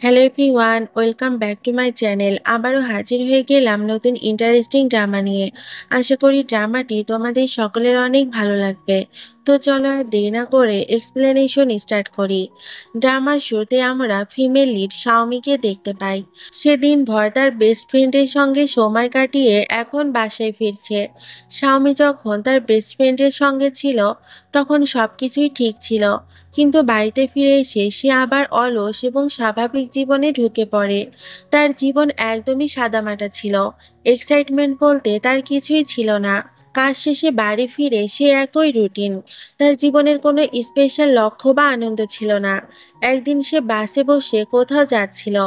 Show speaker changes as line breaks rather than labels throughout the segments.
Hello everyone, welcome back to my channel. আবারও হাজির হয়ে গেলাম নতুন ইন্টারেস্টিং ড্রামা নিয়ে। আশা করি ড্রামাটি তোমাদের সকলের অনেক ভালো লাগবে। তো চলো আর দেরি না করে এক্সপ্লেনেশন স্টার্ট করি। ড্রামার শুরুতে আমরা ফিমেল লিড শাওমিকে দেখতে পাই। সেদিন ভর তার বেস্ট ফ্রেন্ডের সঙ্গে সময় কাটিয়ে এখন বাসায় ফিরছে। শাওমি যখন তার বেস্ট ফ্রেন্ডের সঙ্গে ছিল তখন সবকিছুই ঠিক ছিল, কিন্তু বাড়িতে ফিরে এসে সে আবার অলস এবং স্বাভাবিক জীবনে ঢুকে পড়ে। তার জীবন একদমই সাদামাটা ছিল। এক্সাইটমেন্ট বলতে তার কিছুই ছিল না। কাজ শেষে বাড়ি ফিরে সে একই রুটিন। তার জীবনের কোনো স্পেশাল লক্ষ্য বা আনন্দ ছিল না। একদিন সে বাসে বসে কোথাও যাচ্ছিল,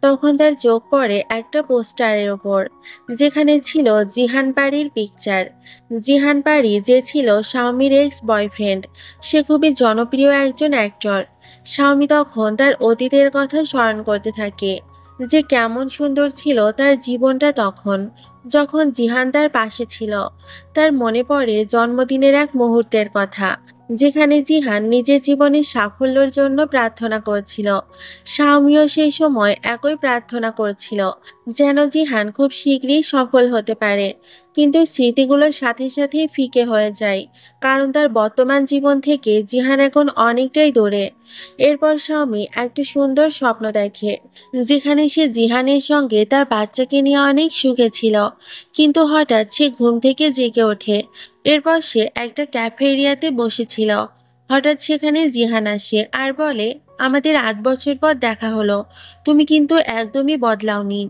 তখন তার চোখ পড়ে একটা পোস্টারের ওপর, যেখানে ছিল জিহান পারির পিকচার। জিহান পারি যে ছিল শাওমির এক্স বয়ফ্রেন্ড, সে খুবই জনপ্রিয় একজন অ্যাক্টর। শাওমি তখন তার অতীতের কথা স্মরণ করতে থাকে, যে কেমন সুন্দর ছিল তার জীবনটা তখন, যখন জিহান তার পাশে ছিল। তার মনে পড়ে জন্মদিনের এক মুহূর্তের কথা, যেখানে জিহান নিজের জীবনের সাফল্যের জন্য প্রার্থনা করছিল। শাওমিও সেই সময় একই প্রার্থনা করছিল, যেন জিহান খুব শীঘ্রই সফল হতে পারে। কিন্তু স্মৃতিগুলোর সাথে সাথেই ফিকে হয়ে যায়, কারণ তার বর্তমান জীবন থেকে জিহান এখন অনেকটাই দূরে। এরপর শাওমি একটা সুন্দর স্বপ্ন দেখে, যেখানে সে জিহানের সঙ্গে তার বাচ্চাকে নিয়ে অনেক সুখে ছিল। কিন্তু হঠাৎ সে ঘুম থেকে জেগে ওঠে। এরপর সে একটা ক্যাফে এরিয়াতে বসেছিল। হঠাৎ সেখানে জিহান আসে আর বলে, আমাদের 8 বছর পর দেখা হলো, তুমি কিন্তু একদমই বদলাওনি।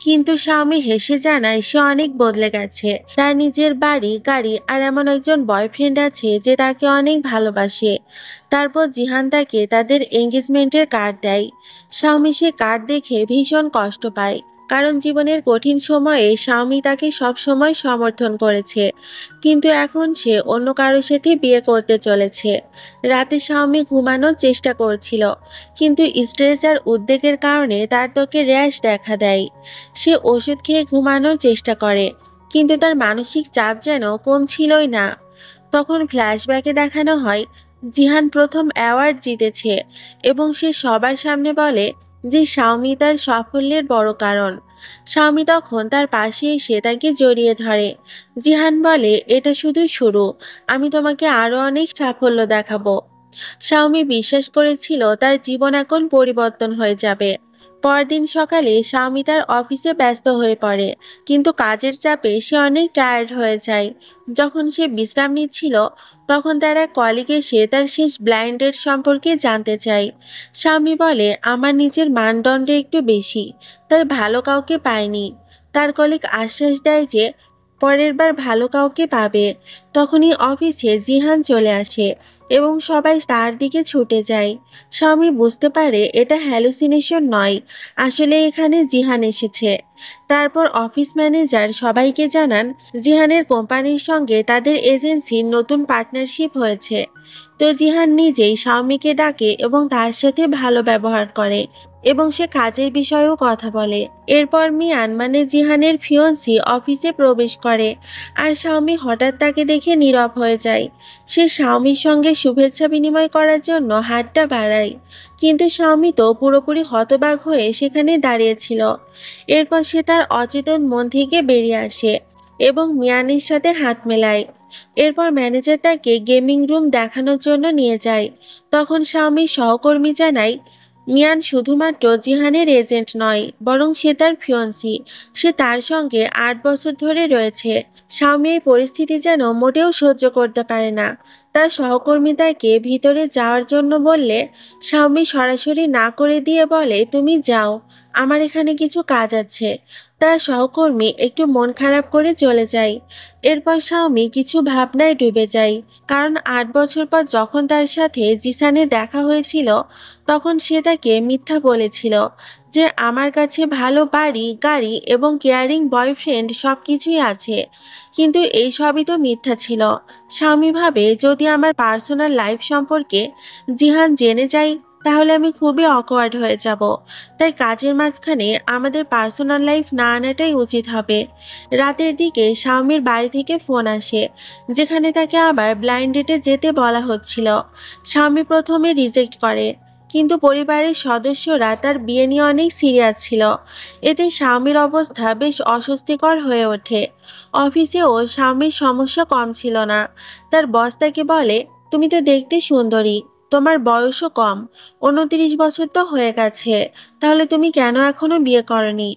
কিন্তু স্বামী হেসে জানায় সে অনেক বদলে গেছে। তার নিজের বাড়ি, গাড়ি আর এমন একজন বয়ফ্রেন্ড আছে যে তাকে অনেক ভালোবাসে। তারপর জিহান তাকে তাদের এঙ্গেজমেন্টের কার্ড দেয়। স্বামী সে কার্ড দেখে ভীষণ কষ্ট পায়, কারণ জীবনের কঠিন সময়ে স্বামী তাকে সব সময় সমর্থন করেছে। কিন্তু এখন সে অন্য কারোর সাথে বিয়ে করতে চলেছে। রাতে স্বামী ঘুমানোর চেষ্টা করছিল, কিন্তু স্ট্রেস আর উদ্বেগের কারণে তার ত্বকে র্যাশ দেখা দেয়। সে ওষুধ খেয়ে ঘুমানোর চেষ্টা করে, কিন্তু তার মানসিক চাপ যেন কমছিলই না। তখন ফ্ল্যাশব্যাকে দেখানো হয় জিহান প্রথম অ্যাওয়ার্ড জিতেছে, এবং সে সবার সামনে বলে যে শাওমি তার সাফল্যের বড় কারণ। শাওমি তখন তার পাশে এসে তাকে জড়িয়ে ধরে। জিহান বলে, এটা শুধু শুরু, আমি তোমাকে আরো অনেক সাফল্য দেখাবো। শাওমি বিশ্বাস করেছিল তার জীবন এখন পরিবর্তন হয়ে যাবে। পরদিন সকালে শাওমি তার অফিসে ব্যস্ত হয়ে পড়ে, কিন্তু কাজের চাপে সে অনেক টায়ার্ড হয়ে যায়। যখন সে বিশ্রাম নিচ্ছিল, তখন তার এক কলিগ এসে তার শেষ ব্লাইন্ড ডেট সম্পর্কে জানতে চায়। শাওমি বলে, আমার নিজের মানদণ্ড একটু বেশি, তাই ভালো কাউকে পায়নি। তার কলিগ আশ্বাস দেয় যে পরের বার ভালো কাউকে পাবে। তখনই অফিসে জিহান চলে আসে এবং সবাই তার দিকে ছুটে যায়। স্বামী বুঝতে পারে এটা হ্যালুসিনেশন নয়, আসলে এখানে জিহান এসেছে। তারপর অফিস ম্যানেজার সবাইকে জানান জিহানের কোম্পানির সঙ্গে তাদের এজেন্সির নতুন পার্টনারশিপ হয়েছে। তো জিহান নিজেই স্বামীকে ডাকে এবং তার সাথে ভালো ব্যবহার করে, এবং সে কাজের বিষয়েও কথা বলে। এরপর মিয়ান মানে জিহানের ফিয়ন্সি অফিসে প্রবেশ করে, আর শাওমি হঠাৎ তাকে দেখে নীরব হয়ে যায়। সে শাওমির সঙ্গে শুভেচ্ছা বিনিময় করার জন্য হাতটা বাড়ায়, কিন্তু শাওমি তো পুরোপুরি হতবাক হয়ে সেখানে দাঁড়িয়েছিল। এরপর সে তার অচেতন মন থেকে বেরিয়ে আসে এবং মিয়ানের সাথে হাত মেলায়। এরপর ম্যানেজার তাকে গেমিং রুম দেখানোর জন্য নিয়ে যায়। তখন শাওমির সহকর্মী জানায় মিয়ান শুধুমাত্র জিহানের এজেন্ট নয়, বরং সে তার ফিয়ন্সি। সে তার সঙ্গে 8 বছর ধরে রয়েছে। স্বামী এই পরিস্থিতি যেন মোটেও সহ্য করতে পারে না। তার সহকর্মী তাকে ভিতরে যাওয়ার জন্য বললে স্বামী সরাসরি না করে দিয়ে বলে, তুমি যাও, আমার এখানে কিছু কাজ আছে। তার সহকর্মী একটু মন খারাপ করে চলে যায়। এরপর স্বামী কিছু ভাবনায় ডুবে যায়, কারণ 8 বছর পর যখন তার সাথে জিসানে দেখা হয়েছিল, তখন সে তাকে মিথ্যা বলেছিল যে আমার কাছে ভালো বাড়ি, গাড়ি এবং কেয়ারিং বয়ফ্রেন্ড সবকিছুই আছে। কিন্তু এই সবই তো মিথ্যা ছিল। স্বামী ভাবে যদি আমার পার্সোনাল লাইফ সম্পর্কে জিহান জেনে যায়, তাহলে আমি খুবই অকওয়ার্ড হয়ে যাব। তাই কাজের মাঝখানে আমাদের পার্সোনাল লাইফ না আনাটাই উচিত হবে। রাতের দিকে স্বামীর বাড়ি থেকে ফোন আসে, যেখানে তাকে আবার ব্লাইন্ড ডেটে যেতে বলা হচ্ছিল। স্বামী প্রথমে রিজেক্ট করে, কিন্তু পরিবারের সদস্যরা তার বিয়ে নিয়ে অনেক সিরিয়াস ছিল। এতে স্বামীর অবস্থা বেশ অস্বস্তিকর হয়ে ওঠে। অফিসেও স্বামীর সমস্যা কম ছিল না। তার বস তাকে বলে, তুমি তো দেখতে সুন্দরী, তোমার বয়সও কম, 29 বছর তো হয়ে গেছে, তাহলে তুমি কেন এখনো বিয়ে করনি?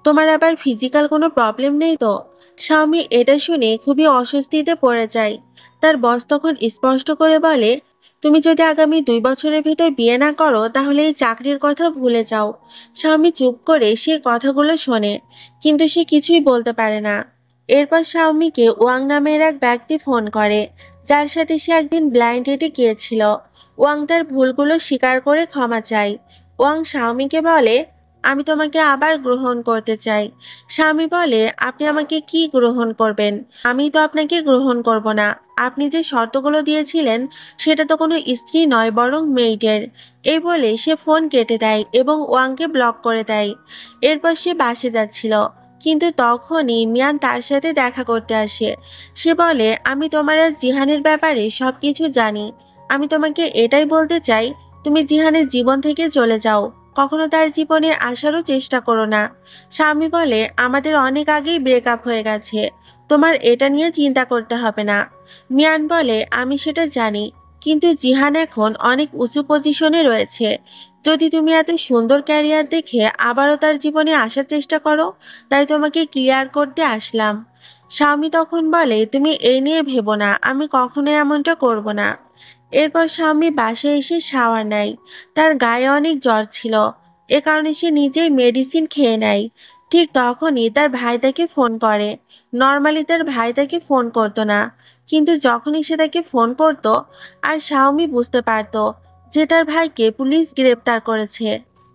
তোমার আবার ফিজিক্যাল কোনো প্রবলেম নেই তো? স্বামী এটা শুনে খুবই অস্বস্তিতে পড়ে যায়। তার বস তখন স্পষ্ট করে বলে, তুমি যদি আগামী 2 বছরের ভেতর বিয়ে না করো তাহলে এই চাকরির কথা ভুলে যাও। স্বামী চুপ করে সে কথাগুলো শোনে, কিন্তু সে কিছুই বলতে পারে না। এরপর স্বামীকে ওয়াং নামের এক ব্যক্তি ফোন করে, যার সাথে সে একদিন ব্লাইন্ড ডেটে গিয়েছিল। ওয়াং তার ভুলগুলো স্বীকার করে ক্ষমা চায়। ওয়াং স্বামীকে বলে, আমি তোমাকে আবার গ্রহণ করতে চাই। স্বামী বলে, আপনি আমাকে কি গ্রহণ করবেন? আমি তো আপনাকে গ্রহণ করব না। আপনি যে শর্তগুলো দিয়েছিলেন সেটা তো কোনো স্ত্রী নয়, বরং মেইডের। এই বলে সে ফোন কেটে দেয় এবং ওয়াংকে ব্লক করে দেয়। এরপর সে বাসে যাচ্ছিল, কিন্তু তখনই মিয়ান তার সাথে দেখা করতে আসে। সে বলে, আমি তোমার আর জিহানের ব্যাপারে সবকিছু জানি। আমি তোমাকে এটাই বলতে চাই, তুমি জিহানের জীবন থেকে চলে যাও, কখনো তার জীবনে আসারও চেষ্টা করো না। স্বামী বলে, আমাদের অনেক আগেই ব্রেকআপ হয়ে গেছে, তোমার এটা নিয়ে চিন্তা করতে হবে না। মিয়ান বলে, আমি সেটা জানি, কিন্তু জিহান এখন অনেক উঁচু পজিশনে রয়েছে। যদি তুমি এত সুন্দর ক্যারিয়ার দেখে আবারও তার জীবনে আসার চেষ্টা করো, তাই তোমাকে ক্লিয়ার করতে আসলাম। স্বামী তখন বলে, তুমি এই নিয়ে ভেবো না, আমি কখনোই এমনটা করব না। এরপর স্বামী বাসায় এসে শাওয়ার নেয়। তার গায়ে অনেক জ্বর ছিল, এ কারণে সে নিজেই মেডিসিন খেয়ে নেয়। ঠিক তখনই তার ভাই তাকে ফোন করে। নর্মালি তার ভাই তাকে ফোন করতো না, কিন্তু যখনই সে তাকে ফোন করতো, আর স্বামী বুঝতে পারতো যে তার ভাইকে পুলিশ গ্রেপ্তার করেছে।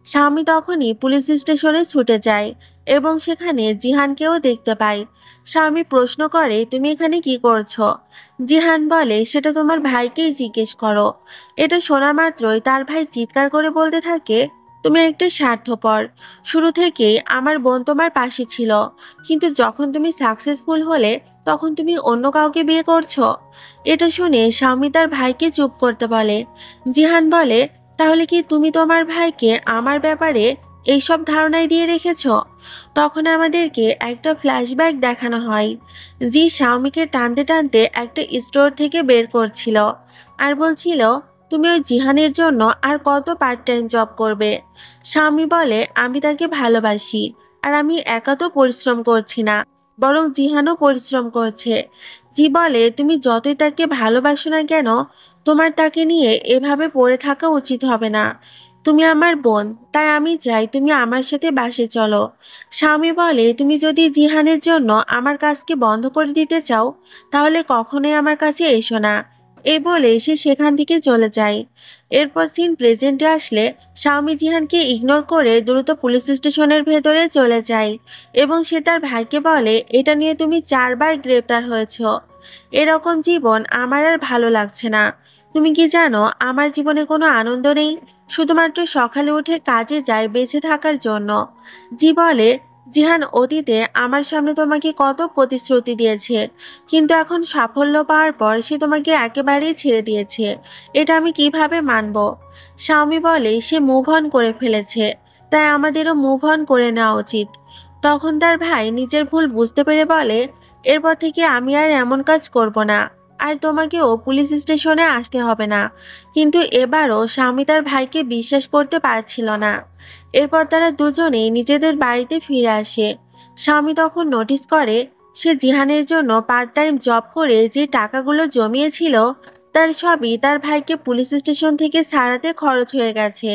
স্বামী তখনই পুলিশ স্টেশনে ছুটে যায় এবং সেখানে জিহানকেও দেখতে পায়। স্বামী প্রশ্ন করে, তুমি এখানে কি করছো? জিহান বলে, সেটা তোমার ভাইকেই জিজ্ঞেস করো। এটা শোনা মাত্রই তার ভাই চিৎকার করে বলতে থাকে, তুমি একটা স্বার্থপর। শুরু থেকেই আমার বোন তোমার পাশে ছিল, কিন্তু যখন তুমি সাকসেসফুল হলে তখন তুমি অন্য কাউকে বিয়ে করছো। এটা শুনে স্বামী তার ভাইকে চুপ করতে বলে। জিহান বলে, তাহলে কি তুমি তোমার ভাইকে আমার ব্যাপারে এইসব ধারণাই দিয়ে রেখেছো? তখন আমাদেরকে একটা ফ্ল্যাশব্যাক দেখানো হয়। জি স্বামীকে টানতে টানতে একটা স্টোর থেকে বের করছিল আর বলছিল, তুমি ওই জিহানের জন্য আর কত পার্ট টাইম জব করবে? স্বামী বলে, আমি তাকে ভালোবাসি, আর আমি একা তো পরিশ্রম করছি না, বরং জিহানও পরিশ্রম করছে। জি বলে, তুমি যতই তাকে ভালোবাসো না কেন, তোমার তাকে নিয়ে এভাবে পড়ে থাকা উচিত হবে না। তুমি আমার বোন, তাই আমি চাই তুমি আমার সাথে বাসে চলো। স্বামী বলে, তুমি যদি জিহানের জন্য আমার কাজকে বন্ধ করে দিতে চাও, তাহলে কখনোই আমার কাছে এসো না। এই বলে সে সেখান থেকে চলে যায়। এরপর সিন প্রেজেন্টে আসলে স্বামী জিহানকে ইগনোর করে দ্রুত পুলিশ স্টেশনের ভেতরে চলে যায় এবং সে তার ভাইকে বলে, এটা নিয়ে তুমি 4বার গ্রেপ্তার হয়েছো। এরকম জীবন আমার আর ভালো লাগছে না। তুমি কি জানো, আমার জীবনে কোনো আনন্দ নেই, শুধুমাত্র সকালে উঠে কাজে যায় বেঁচে থাকার জন্য। জি বলে, জিহান অতীতে আমার সামনে তোমাকে কত প্রতিশ্রুতি দিয়েছে, কিন্তু এখন সাফল্য পাওয়ার পর সে তোমাকে একেবারেই ছেড়ে দিয়েছে। এটা আমি কিভাবে মানব? স্বামী বলে, সে মুভ অন করে ফেলেছে, তাই আমাদেরও মুভ অন করে নেওয়া উচিত। তখন তার ভাই নিজের ভুল বুঝতে পেরে বলে, এরপর থেকে আমি আর এমন কাজ করব না, আর তোমাকেও পুলিশ স্টেশনে আসতে হবে না। কিন্তু এবারও স্বামী তার ভাইকে বিশ্বাস করতে পারছিল না। এরপর তারা দুজনেই নিজেদের বাড়িতে ফিরে আসে। স্বামী তখন নোটিস করে, সে জিহানের জন্য পার্ট টাইম জব করে যে টাকাগুলো জমিয়েছিল তার সবই তার ভাইকে পুলিশ স্টেশন থেকে ছাড়াতে খরচ হয়ে গেছে।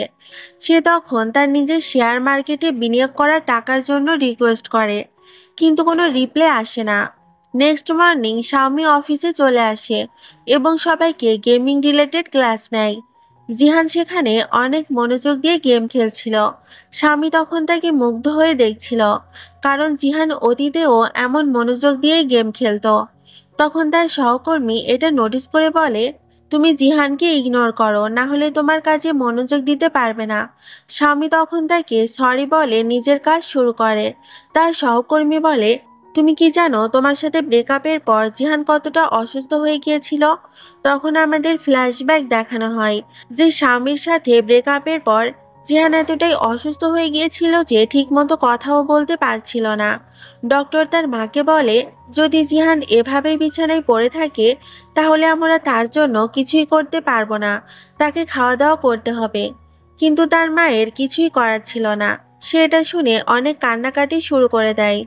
সে তখন তার নিজের শেয়ার মার্কেটে বিনিয়োগ করা টাকার জন্য রিকোয়েস্ট করে, কিন্তু কোনো রিপ্লাই আসে না। নেক্সট মর্নিং স্বামী অফিসে চলে আসে এবং সবাইকে গেমিং রিলেটেড ক্লাস নেয়। জিহান সেখানে অনেক মনোযোগ দিয়ে গেম খেলছিল। স্বামী তখন তাকে মুগ্ধ হয়ে দেখছিল, কারণ জিহান অতীতেও এমন মনোযোগ দিয়ে গেম খেলতো। তখন তার সহকর্মী এটা নোটিস করে বলে, তুমি জিহানকে ইগনোর করো, না হলে তোমার কাজে মনোযোগ দিতে পারবে না। স্বামী তখন তাকে সরি বলে নিজের কাজ শুরু করে। তার সহকর্মী বলে, তুমি কি জানো তোমার সাথে ব্রেকআপের পর জিহান কতটা অসুস্থ হয়ে গিয়েছিল? তখন আমাদের ফ্ল্যাশব্যাক দেখানো হয় যে স্বামীর সাথে ব্রেকআপের পর জিহান এতটাই অসুস্থ হয়ে গিয়েছিল যে ঠিকমতো কথাও বলতে পারছিল না। ডক্টর তার মাকে বলে, যদি জিহান এভাবেই বিছানায় পড়ে থাকে তাহলে আমরা তার জন্য কিছুই করতে পারবো না, তাকে খাওয়া দাওয়া করতে হবে। কিন্তু তার মায়ের কিছুই করার ছিল না। সে এটা শুনে অনেক কান্নাকাটি শুরু করে দেয়।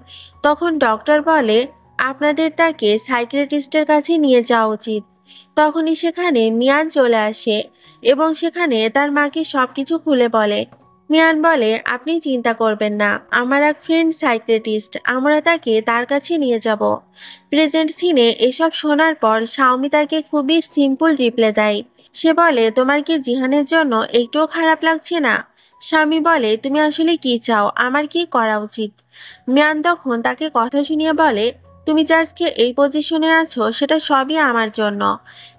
তখন ডক্টর বলে, আপনাদের তাকে সাইকিয়াট্রিস্টের কাছে নিয়ে যাওয়া উচিত। তখনই সেখানে মিয়ান চলে আসে এবং সেখানে তার মাকে সবকিছু খুলে বলে। মিয়ান বলে, আপনি চিন্তা করবেন না, আমার এক ফ্রেন্ড সাইকিয়াট্রিস্ট, আমরা তাকে তার কাছে নিয়ে যাব। প্রেজেন্ট সিনে এসব শোনার পর শাওমি তাকে খুবই সিম্পল রিপ্লাই দেয়। সে বলে, তোমার কি জিহানের জন্য একটুও খারাপ লাগছে না? স্বামী বলে, তুমি আসলে কি চাও, আমার কি করা উচিত? মিয়ান তখন তাকে কথা শুনিয়ে বলে, তুমি যে আজকে এই পজিশনে আছো সেটা সবই আমার জন্য।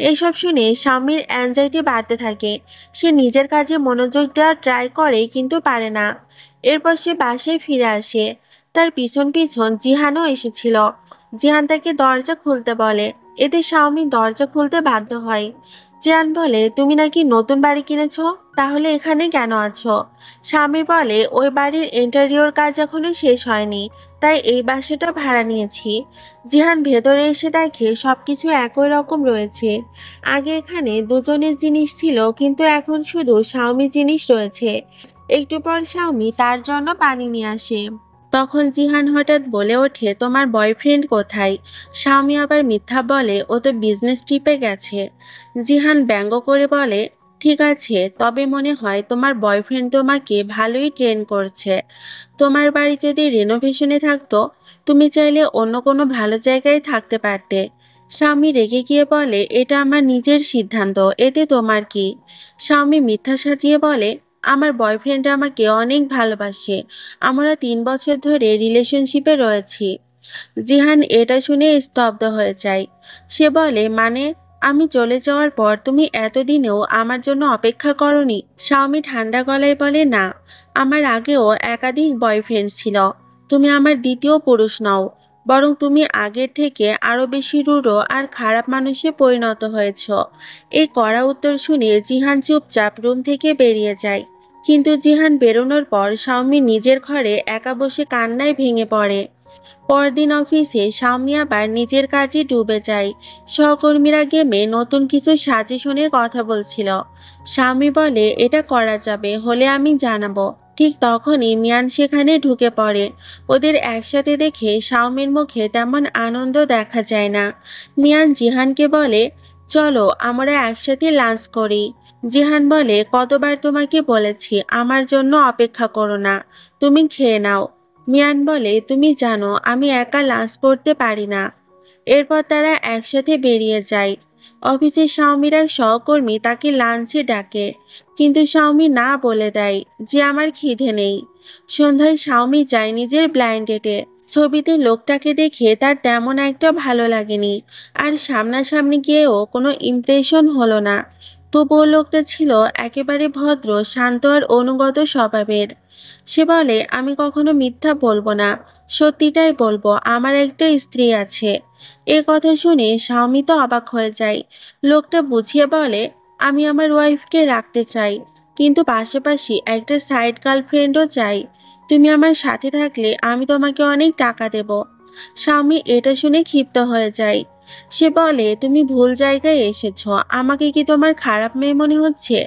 এইসব শুনে স্বামীর অ্যাংজাইটি বাড়তে থাকে। সে নিজের কাজে মনোযোগ দেওয়ার ট্রাই করে কিন্তু পারে না। এরপর সে বাসায় ফিরে আসে। তার পিছন পিছন জিহানও এসেছিল। জিহান তাকে দরজা খুলতে বলে। এতে স্বামী দরজা খুলতে বাধ্য হয়। জিহান বলে, তুমি নাকি নতুন বাড়ি কিনেছো, তাহলে এখানে কেন আছো? স্বামী বলে, ওই বাড়ির ইন্টেরিয়র কাজ এখনো শেষ হয়নি, তাই এই বাসাটা ভাড়া নিয়েছি। জিহান ভেতরে এসে দেখে সবকিছু একই রকম রয়েছে। আগে এখানে দুজনের জিনিস ছিল কিন্তু এখন শুধু শাওমি জিনিস রয়েছে। একটু পর শাওমি তার জন্য পানি নিয়ে আসে। তখন জিহান হঠাৎ বলে ওঠে, তোমার বয়ফ্রেন্ড কোথায়? স্বামী আবার মিথ্যা বলে, ও তো বিজনেস ট্রিপে গেছে। জিহান ব্যঙ্গ করে বলে, ঠিক আছে, তবে মনে হয় তোমার বয়ফ্রেন্ড তোমাকে ভালোই ট্রেন করছে। তোমার বাড়ি যদি রেনোভেশনে থাকতো, তুমি চাইলে অন্য কোনো ভালো জায়গায় থাকতে পারতে। স্বামী রেগে গিয়ে বলে, এটা আমার নিজের সিদ্ধান্ত, এতে তোমার কি? স্বামী মিথ্যা সাজিয়ে বলে, আমার বয়ফ্রেন্ড আমাকে অনেক ভালোবাসে, আমরা 3 বছর ধরে রিলেশনশিপে রয়েছি। জিহান এটা শুনে স্তব্ধ হয়ে যায়। সে বলে, মানে আমি চলে যাওয়ার পর তুমি এতদিনেও আমার জন্য অপেক্ষা করনি? স্বামী ঠান্ডা গলায় বলে, না, আমার আগেও একাধিক বয়ফ্রেন্ড ছিল, তুমি আমার দ্বিতীয় পুরুষ নও, বরং তুমি আগের থেকে আরো বেশি রূঢ় আর খারাপ মানুষে পরিণত হয়েছ। এই কড়া উত্তর শুনে জিহান চুপচাপ রুম থেকে বেরিয়ে যায়। কিন্তু জিহান বেরোনোর পর স্বামী নিজের ঘরে একা বসে কান্নায় ভেঙে পড়ে। পরদিন অফিসে স্বামী আবার নিজের কাজে ডুবে যায়। সহকর্মীরা গেমে নতুন কিছু সাজেশনের কথা বলছিল। স্বামী বলে, এটা করা যাবে, হলে আমি জানাবো। ঠিক তখনই মিয়ান সেখানে ঢুকে পড়ে। ওদের একসাথে দেখে স্বামীর মুখে তেমন আনন্দ দেখা যায় না। মিয়ান জিহানকে বলে, চলো আমরা একসাথে লাঞ্চ করি। জিহান বলে, কতবার তোমাকে বলেছি আমার জন্য অপেক্ষা করো না, তুমি খেয়ে নাও। মিয়ান বলে, তুমি জানো আমি একা লাঞ্চ করতে পারি না। এরপর তারা একসাথে বেরিয়ে যায়। অফিসের শাওমির এক সহকর্মী তাকে লাঞ্চে ডাকে, কিন্তু শাওমি না বলে দেয় যে আমার খিদে নেই। সন্ধ্যায় শাওমি যায় নিজের ব্লাইন্ড ডেটে। ছবিতে লোকটাকে দেখে তার তেমন একটা ভালো লাগেনি, আর সামনাসামনি গিয়েও কোনো ইমপ্রেশন হলো না। তবুও লোকটা ছিল একেবারে ভদ্র, শান্ত আর অনুগত স্বভাবের। সে বলে, আমি কখনো মিথ্যা বলবো না, সত্যিটাই বলবো, আমার একটা স্ত্রী আছে। এ কথা শুনে স্বামী তো অবাক হয়ে যায়। লোকটা বুঝিয়ে বলে, আমি আমার ওয়াইফকে রাখতে চাই, কিন্তু পাশাপাশি একটা সাইড গার্লফ্রেন্ডও চাই। তুমি আমার সাথে থাকলে আমি তোমাকে অনেক টাকা দেব। স্বামী এটা শুনে ক্ষিপ্ত হয়ে যায়। সে বলে, তুমি ভুল জায়গায় এসেছো, আমাকে কি তোমার খারাপ মেয়ে মনে হচ্ছে?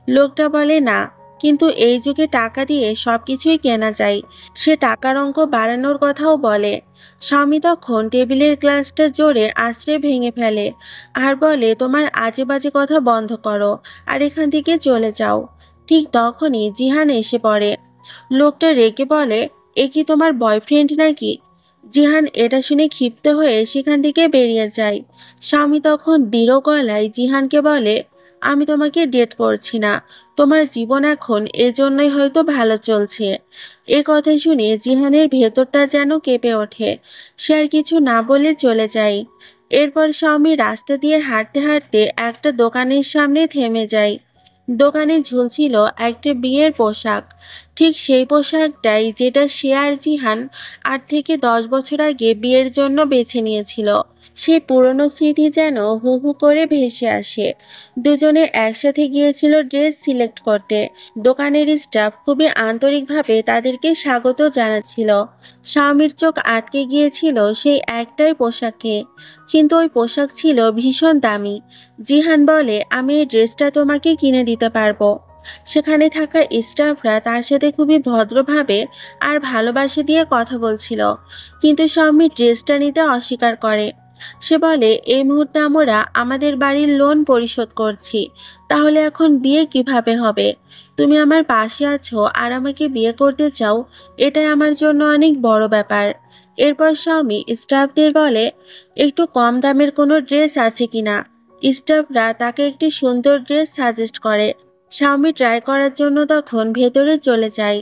লোকটা বলে, না, কিন্তু এই যুগে টাকা দিয়ে সবকিছুই কেনা যায়। সে টাকার অঙ্ক বাড়ানোর কথাও বলে। স্বামী তখন টেবিলের গ্লাসটা জোরে আছড়ে ভেঙে ফেলে আর বলে, তোমার আজে বাজে কথা বন্ধ করো আর এখান থেকে চলে যাও। ঠিক তখনই জিহান এসে পড়ে। লোকটা রেগে বলে, এ কি তোমার বয়ফ্রেন্ড নাকি? জিহান এটা শুনে ক্ষিপ্ত হয়ে সেখান থেকে বেরিয়ে যায়। স্বামী তখন দৃঢ় গলায় জিহানকে বলে, আমি তোমাকে ডেট করছি না, তোমার জীবন এখন এজন্যই হয়তো ভালো চলছে। এ কথা শুনে জিহানের ভেতরটা যেন কেঁপে ওঠে। সে আর কিছু না বলে চলে যায়। এরপর স্বামী রাস্তা দিয়ে হাঁটতে হাঁটতে একটা দোকানের সামনে থেমে যায়। দোকানে ঝুলছিল একটা বিয়ের পোশাক, ঠিক সেই পোশাকটাই যেটা সে আর জিহান 8 থেকে 10 বছর আগে বিয়ের জন্য বেছে নিয়েছিল। সেই পুরনো স্মৃতি যেন হু হু করে ভেসে আসে। দুজনে একসাথে গিয়েছিল ড্রেস সিলেক্ট করতে। দোকানের স্টাফ খুবই আন্তরিকভাবে তাদেরকে স্বাগত জানাচ্ছিল। স্বামীর চোখ আটকে গিয়েছিল সেই একটাই পোশাকে, কিন্তু ওই পোশাক ছিল ভীষণ দামি। জিহান বলে, আমি এই ড্রেসটা তোমাকে কিনে দিতে পারবো। সেখানে থাকা স্টাফরা তার সাথে খুবই ভদ্রভাবে আর ভালোবাসা দিয়ে কথা বলছিল, কিন্তু স্বামী ড্রেসটা নিতে অস্বীকার করে। সে বলে, এই মুহূর্তে আমরা আমাদের বাড়ির লোন পরিশোধ করছি, তাহলে এখন বিয়ে কিভাবে হবে? তুমি আমার পাশে আছো আর আমাকে বিয়ে করতে চাও, এটাই আমার জন্য অনেক বড় ব্যাপার। এরপর স্বামী স্টাফদের বলে, একটু কম দামের কোনো ড্রেস আছে কিনা। স্টাফরা তাকে একটি সুন্দর ড্রেস সাজেস্ট করে। স্বামী ট্রাই করার জন্য তখন ভেতরে চলে যায়।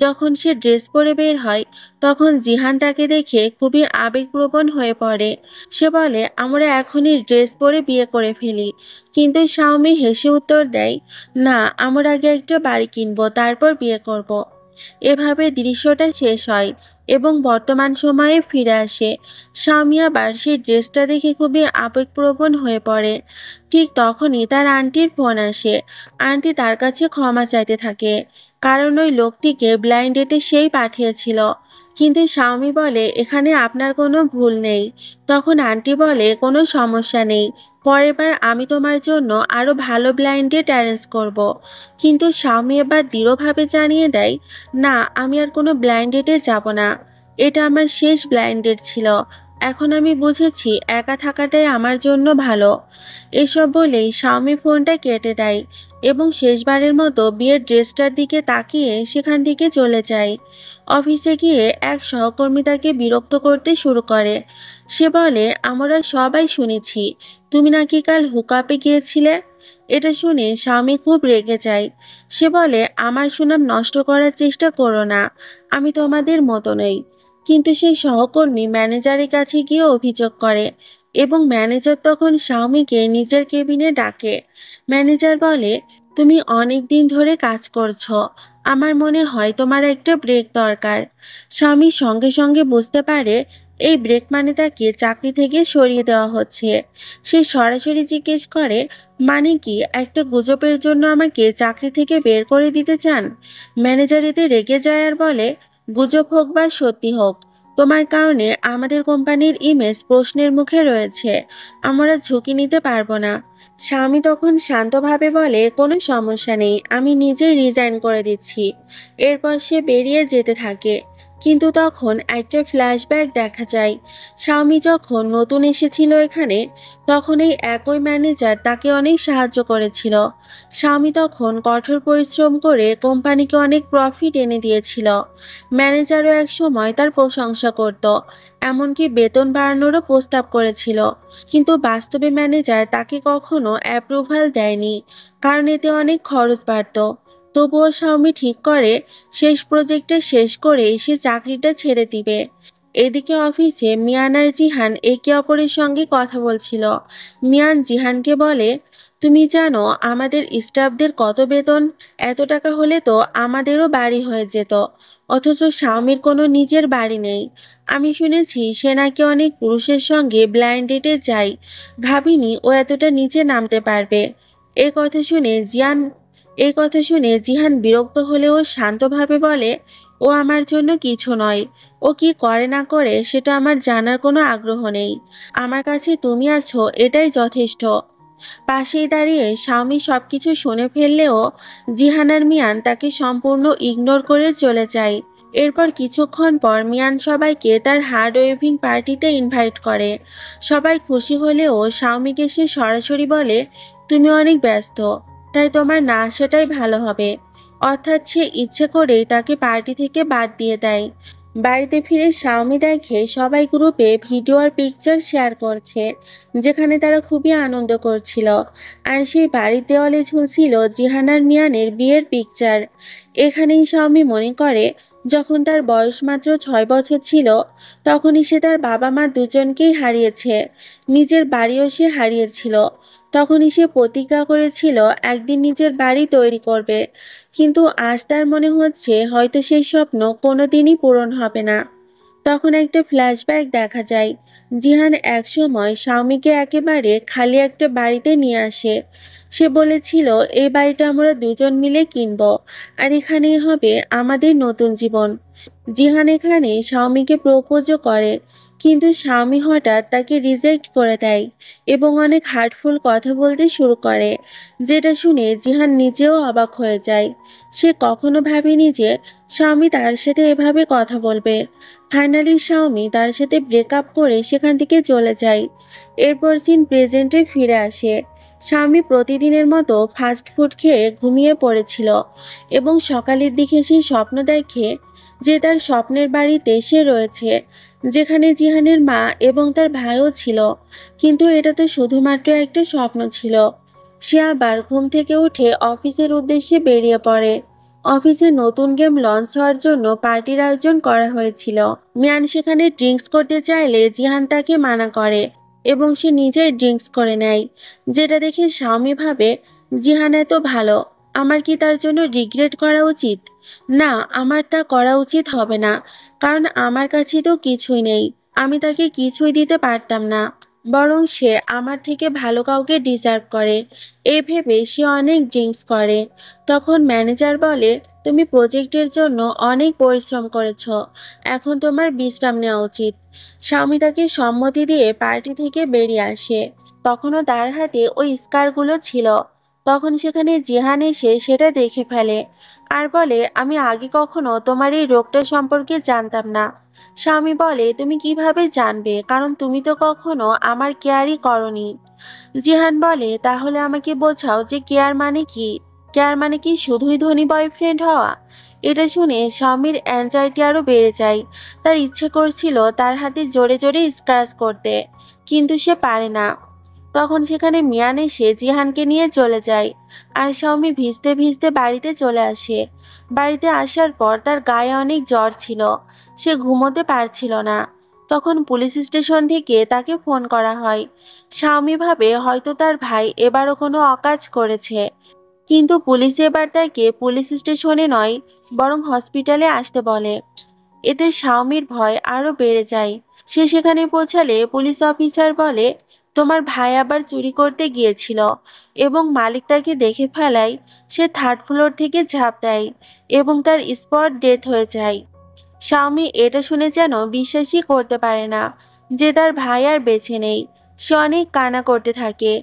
যখন সে ড্রেস পরে বের হয়, তখন জিহান তাকে দেখে খুবই আবেগপ্রবণ হয়ে পড়ে। সে বলে, আমরা এখনই ড্রেস পরে বিয়ে করে ফেলি। কিন্তু স্বামী হেসে উত্তর দেয়, না, আমরা আগে একটা বাড়ি কিনবো, তারপর বিয়ে করব। এভাবে দৃশ্যটা শেষ হয় এবং বর্তমান সময়ে ফিরে আসে। স্বামী আবার সেই ড্রেসটা দেখে খুবই আবেগপ্রবণ হয়ে পড়ে। ঠিক তখনই তার আন্টির ফোন আসে। আন্টি তার কাছে ক্ষমা চাইতে থাকে, কারণ ওই লোকটিকে ব্লাইন্ড ডেটে সেই পাঠিয়েছিল। কিন্তু স্বামী বলে, এখানে আপনার কোনো ভুল নেই। তখন আন্টি বলে, কোনো সমস্যা নেই, পরের বার আমি তোমার জন্য আরো ভালো ব্লাইন্ড ডেট অ্যারেঞ্জ করব। কিন্তু স্বামী এবার দৃঢ়ভাবে জানিয়ে দেয়, না, আমি আর কোনো ব্লাইন্ড ডেটে যাব না। এটা আমার শেষ ব্লাইন্ড ডেট ছিল। এখন আমি বুঝেছি একা থাকাটাই আমার জন্য ভালো। এসব বলেই স্বামী ফোনটা কেটে দেয় এবং শেষবারের মতো বিয়ের ড্রেসটার দিকে তাকিয়ে সেখান থেকে চলে যায়। অফিসে গিয়ে এক সহকর্মী তাকে বিরক্ত করতে শুরু করে। সে বলে, আমরা সবাই শুনেছি তুমি নাকি কাল হুকআপে গিয়েছিলে। এটা শুনে স্বামী খুব রেগে যায়। সে বলে, আমার সুনাম নষ্ট করার চেষ্টা করো না, আমি তোমাদের মতো নই। কিন্তু সেই সহকর্মী ম্যানেজারের কাছে গিয়ে অভিযোগ করে এবং ম্যানেজার তখন স্বামীকে নিজের কেবিনে ডাকে। ম্যানেজার বলে, তুমি অনেক দিন ধরে কাজ করছো, আমার মনে হয় তোমার একটা ব্রেক দরকার। স্বামী সঙ্গে সঙ্গে বুঝতে পারে এই ব্রেক মানে তাকে চাকরি থেকে সরিয়ে দেওয়া হচ্ছে। সে সরাসরি জিজ্ঞেস করে, মানে কি, একটা গুজবের জন্য আমাকে চাকরি থেকে বের করে দিতে চান? ম্যানেজার এতে রেগে যায় আর বলে, গুজব হোক বা সত্যি হোক, তোমার কারণে আমাদের কোম্পানির ইমেজ প্রশ্নের মুখে রয়েছে, আমরা ঝুঁকি নিতে পারবো না। স্বামী তখন শান্তভাবে বলে, কোনো সমস্যা নেই, আমি নিজেই রিজাইন করে দিচ্ছি। এরপর সে বেরিয়ে যেতে থাকে। কিন্তু তখন একটা ফ্ল্যাশব্যাক দেখা যায়। স্বামী যখন নতুন এসেছিল এখানে, তখন এই একই ম্যানেজার তাকে অনেক সাহায্য করেছিল। স্বামী তখন কঠোর পরিশ্রম করে কোম্পানিকে অনেক প্রফিট এনে দিয়েছিল। ম্যানেজারও এক সময় তার প্রশংসা করত, এমনকি বেতন বাড়ানোরও প্রস্তাব করেছিল। কিন্তু বাস্তবে ম্যানেজার তাকে কখনো অ্যাপ্রুভাল দেয়নি, কারণ এতে অনেক খরচ বাড়ত। তবুও স্বামী ঠিক করে শেষ প্রজেক্টটা শেষ করেই সে চাকরিটা ছেড়ে দিবে। এদিকে অফিসে মিয়ান আর জিহান একে অপরের সঙ্গে কথা বলছিল। মিয়ান জিহানকে বলে, তুমি জানো আমাদের স্টাফদের কত বেতন? এত টাকা হলে তো আমাদেরও বাড়ি হয়ে যেত, অথচ স্বামীর কোনো নিজের বাড়ি নেই। আমি শুনেছি সে নাকি অনেক পুরুষের সঙ্গে ব্লাইন্ড ডেটে যায়, ভাবিনি ও এতটা নিচে নামতে পারবে। এ কথা শুনে জিয়ান এই কথা শুনে জিহান বিরক্ত হলেও শান্তভাবে বলে, ও আমার জন্য কিছু নয়, ও কি করে না করে সেটা আমার জানার কোনো আগ্রহ নেই। আমার কাছে তুমি আছো, এটাই যথেষ্ট। পাশেই দাঁড়িয়ে স্বামী সবকিছু শুনে ফেললেও জিহান আর মিয়ান তাকে সম্পূর্ণ ইগনোর করে চলে যায়। এরপর কিছুক্ষণ পর মিয়ান সবাইকে তার হার্ড ওয়েভিং পার্টিতে ইনভাইট করে। সবাই খুশি হলেও স্বামীকে সে সরাসরি বলে, তুমি অনেক ব্যস্ত, তাই তোমার না আসাটাই ভালো হবে। অর্থাৎ সে ইচ্ছে করেই তাকে পার্টি থেকে বাদ দিয়ে দেয়। বাড়িতে ফিরে শাওমি দেখে সবাই গ্রুপে ভিডিও আর পিকচার শেয়ার করছে, যেখানে তারা খুবই আনন্দ করছিল। আর সেই বাড়ির দেওয়ালে ঝুলছিল জিহানার মিয়ানের বিয়ের পিকচার। এখানেই শাওমি মনে করে, যখন তার বয়স মাত্র 6 বছর ছিল, তখনই সে তার বাবা মা দুজনকেই হারিয়েছে, নিজের বাড়িও সে হারিয়েছিল। তখনই সে প্রতিজ্ঞা করেছিল একদিন নিজের বাড়ি তৈরি করবে, কিন্তু আজ তার মনে হচ্ছে হয়তো সেই স্বপ্ন কোনোদিনই পূরণ হবে না। তখন একটা ফ্ল্যাশব্যাক দেখা যায়। জিহান একসময় শাওমিকে একেবারে খালি একটা বাড়িতে নিয়ে আসে। সে বলেছিল এই বাড়িটা আমরা দুজন মিলে কিনবো, আর এখানেই হবে আমাদের নতুন জীবন। জিহান এখানে শাওমিকে প্রপোজও করে, কিন্তু শাওমি হঠাৎ তাকে রিজেক্ট করে দেয় এবং অনেক হার্টফুল কথা বলতে শুরু করে, যেটা শুনে জিহান নিজেও অবাক হয়ে যায়। সে কখনো ভাবেনি যে শাওমি তার সাথে এভাবে কথা বলবে। ফাইনালি শাওমি তার সাথে ব্রেকআপ করে সেখান থেকে চলে যায়। এরপর সিন প্রেজেন্টে ফিরে আসে। শাওমি প্রতিদিনের মতো ফাস্ট ফুড খেয়ে ঘুমিয়ে পড়েছিল এবং সকালের দিকে সে স্বপ্ন দেখে যে তার স্বপ্নের বাড়িতে সে রয়েছে, যেখানে জিহানের মা এবং তার ভাইও ছিল। কিন্তু এটা তো শুধুমাত্র একটা স্বপ্ন ছিল। সে আবার ঘুম থেকে উঠে অফিসের উদ্দেশ্যে বেরিয়ে পড়ে। অফিসে নতুন গেম লঞ্চ হওয়ার জন্য পার্টির আয়োজন করা হয়েছিল। মিয়ান সেখানে ড্রিঙ্কস করতে চাইলে জিহান তাকে মানা করে এবং সে নিজেই ড্রিঙ্কস করে নেয়, যেটা দেখে শাওমি ভাবে জিহান এত ভালো, আমার কি তার জন্য রিগ্রেট করা উচিত? না, আমার তা করা উচিত হবে না, কারণ আমার কাছে তো কিছুই নেই। আমি তাকে কিছুই দিতে পারতাম না, বরং সে আমার থেকে ভালো কাউকে ডিজার্ভ করে। এই ভেবে সে অনেক ড্রিঙ্কস করে। তখন ম্যানেজার বলে, তুমি প্রজেক্টের জন্য অনেক পরিশ্রম করেছ, এখন তোমার বিশ্রাম নেওয়া উচিত। স্বামী তাকে সম্মতি দিয়ে পার্টি থেকে বেরিয়ে আসে। তখনও তার হাতে ওই স্কারগুলো ছিল। তখন সেখানে জিহান এসে সেটা দেখে ফেলে আর বলে, আমি আগে কখনো তোমার এই রোগটা সম্পর্কে জানতাম না। স্বামী বলে, তুমি কিভাবে জানবে, কারণ তুমি তো কখনো আমার কেয়ারই করনি। জিহান বলে, তাহলে আমাকে বোঝাও যে কেয়ার মানে কি? কেয়ার মানে কি শুধুই ধনী বয়ফ্রেন্ড হওয়া? এটা শুনে স্বামীর অ্যাংজাইটি আরো বেড়ে যায়। তার ইচ্ছে করছিল তার হাতে জোরে জোরে স্ক্র্যাচ করতে, কিন্তু সে পারে না। তখন সেখানে মিয়ান এসে জিহানকে নিয়ে চলে যায় আর শাওমি ভিজতে ভিজতে বাড়িতে চলে আসে। বাড়িতে আসার পর তার গায়ে অনেক জ্বর ছিল, সে ঘুমোতে পারছিল না। তখন পুলিশ স্টেশন থেকে তাকে ফোন করা হয়। শাওমি ভাবে হয়তো তার ভাই এবারও কোনো অকাজ করেছে, কিন্তু পুলিশ এবার তাকে পুলিশ স্টেশনে নয়, বরং হসপিটালে আসতে বলে। এতে শাওমির ভয় আরো বেড়ে যায়। সে সেখানে পৌঁছালে পুলিশ অফিসার বলে, তোমার ভাই আবার চুরি করতে গিয়েছিল এবং মালিক তাকে দেখে ফেলায় সে থার্ড ফ্লোর থেকে ঝাঁপ দেয় এবং তার স্পট ডেথ হয়ে যায়। শাওমি এটা শুনে যেন বিশ্বাসই করতে পারে না যে তার ভাই আর বেঁচে নেই। সে অনেক কান্না করতে থাকে।